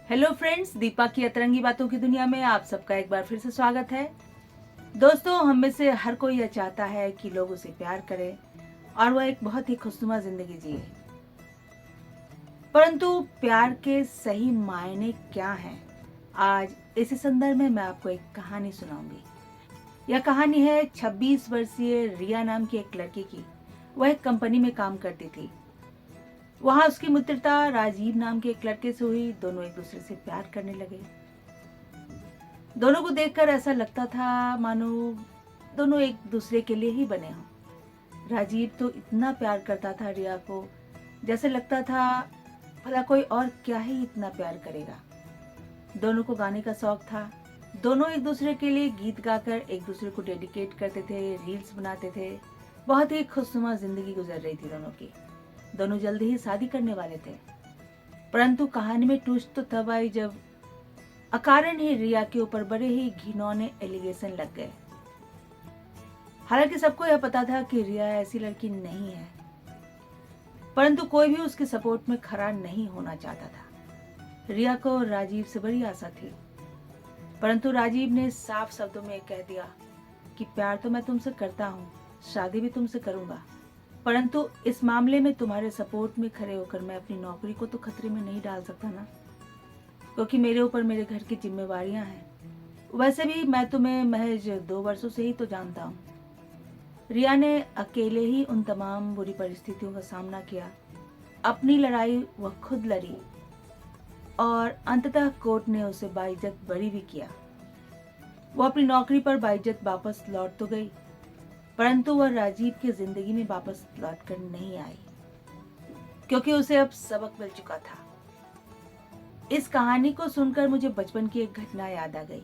Hello friends, Deepa की अतरंगी बातों की दुनिया में आप सबका एक बार फिर से स्वागत है। दोस्तों, हम में से हर कोई यह चाहता है कि लोग उसे प्यार करें और वह एक बहुत ही खुशनुमा जिंदगी जिए। परंतु प्यार के सही मायने क्या हैं? आज इसी संदर्भ में मैं आपको एक कहानी सुनाऊंगी। यह कहानी है 26 वर्षीय रिया नाम की एक लड़की की। वह एक कंपनी में काम करती थी। वहां उसकी मित्रता राजीव नाम के एक लड़के से हुई। दोनों एक दूसरे से प्यार करने लगे। दोनों को देखकर ऐसा लगता था मानो दोनों एक दूसरे के लिए ही बने हों। राजीव तो इतना प्यार करता था रिया को, जैसे लगता था भला कोई और क्या ही इतना प्यार करेगा। दोनों को गाने का शौक था। दोनों एक दूसरे के लिए गीत गाकर एक दूसरे को डेडिकेट करते थे, रील्स बनाते थे। बहुत ही खुशनुमा जिंदगी गुजर रही थी दोनों की। दोनों जल्दी ही शादी करने वाले थे। परंतु कहानी में ट्विस्ट तो तब आई जब अकारण ही रिया के ऊपर बड़े ही घिनौने एलिगेशन लग गए। हालांकि सबको यह पता था कि रिया ऐसी लड़की नहीं है, परंतु कोई भी उसके सपोर्ट में खड़ा नहीं होना चाहता था। रिया को राजीव से बड़ी आशा थी, परंतु राजीव ने साफ शब्दों में कह दिया कि प्यार तो मैं तुमसे करता हूँ, शादी भी तुमसे करूंगा, परंतु इस मामले में तुम्हारे सपोर्ट में खड़े होकर मैं अपनी नौकरी को तो खतरे में नहीं डाल सकता ना, क्योंकि मेरे ऊपर मेरे घर की जिम्मेवारियां हैं। वैसे भी मैं तुम्हें महज 2 वर्षों से ही तो जानता हूँ। रिया ने अकेले ही उन तमाम बुरी परिस्थितियों का सामना किया। अपनी लड़ाई वह खुद लड़ी और अंततः कोर्ट ने उसे बाइज्जत बरी भी किया। वो अपनी नौकरी पर बाइज्जत वापस लौट तो गई, परंतु वह राजीव की जिंदगी में वापस लौट कर नहीं आई, क्योंकि उसे अब सबक मिल चुका था। इस कहानी को सुनकर मुझे बचपन की एक घटना याद आ गई।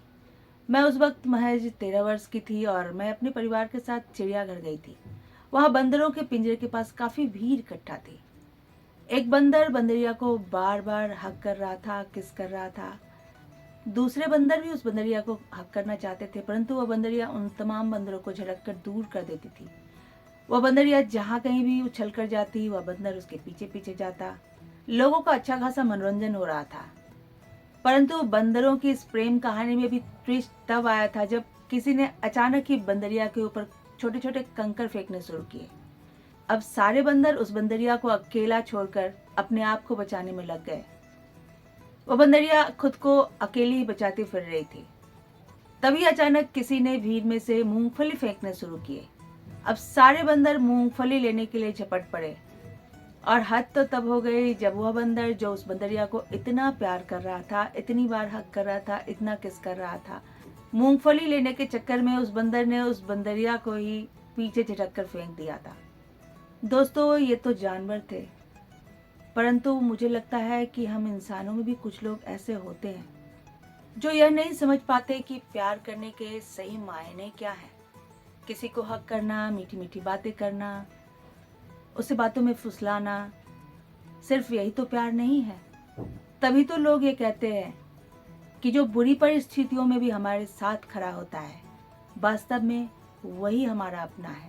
मैं उस वक्त महज 13 वर्ष की थी और मैं अपने परिवार के साथ चिड़ियाघर गई थी। वहां बंदरों के पिंजरे के पास काफी भीड़ इकट्ठा थी। एक बंदर बंदरिया को बार बार हक कर रहा था, किस कर रहा था। दूसरे बंदर भी उस बंदरिया को हक करना चाहते थे, परंतु वह बंदरिया उन तमाम बंदरों को झटक कर दूर कर देती थी। वह बंदरिया जहाँ कहीं भी उछल कर जाती, वह बंदर उसके पीछे पीछे जाता। लोगों का अच्छा खासा मनोरंजन हो रहा था। परंतु बंदरों की इस प्रेम कहानी में भी ट्विस्ट तब आया था जब किसी ने अचानक ही बंदरिया के ऊपर छोटे छोटे कंकर फेंकने शुरू किए। अब सारे बंदर उस बंदरिया को अकेला छोड़कर अपने आप को बचाने में लग गए। वो बंदरिया खुद को अकेली ही बचाती फिर रही थी। तभी अचानक किसी ने भीड़ में से मूंगफली फेंकने शुरू किए। अब सारे बंदर मूंगफली लेने के लिए झपट पड़े और हद तो तब हो गई जब वह बंदर जो उस बंदरिया को इतना प्यार कर रहा था, इतनी बार हक कर रहा था, इतना किस कर रहा था, मूंगफली लेने के चक्कर में उस बंदर ने उस बंदरिया को ही पीछे झटक कर फेंक दिया था। दोस्तों, ये तो जानवर थे, परंतु मुझे लगता है कि हम इंसानों में भी कुछ लोग ऐसे होते हैं जो यह नहीं समझ पाते कि प्यार करने के सही मायने क्या है। किसी को हक करना, मीठी मीठी बातें करना, उसे बातों में फुसलाना, सिर्फ यही तो प्यार नहीं है। तभी तो लोग ये कहते हैं कि जो बुरी परिस्थितियों में भी हमारे साथ खड़ा होता है, वास्तव में वही हमारा अपना है।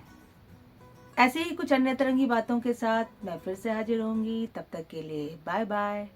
ऐसे ही कुछ अन्य तरंगी बातों के साथ मैं फिर से हाजिर होंगी। तब तक के लिए बाय बाय।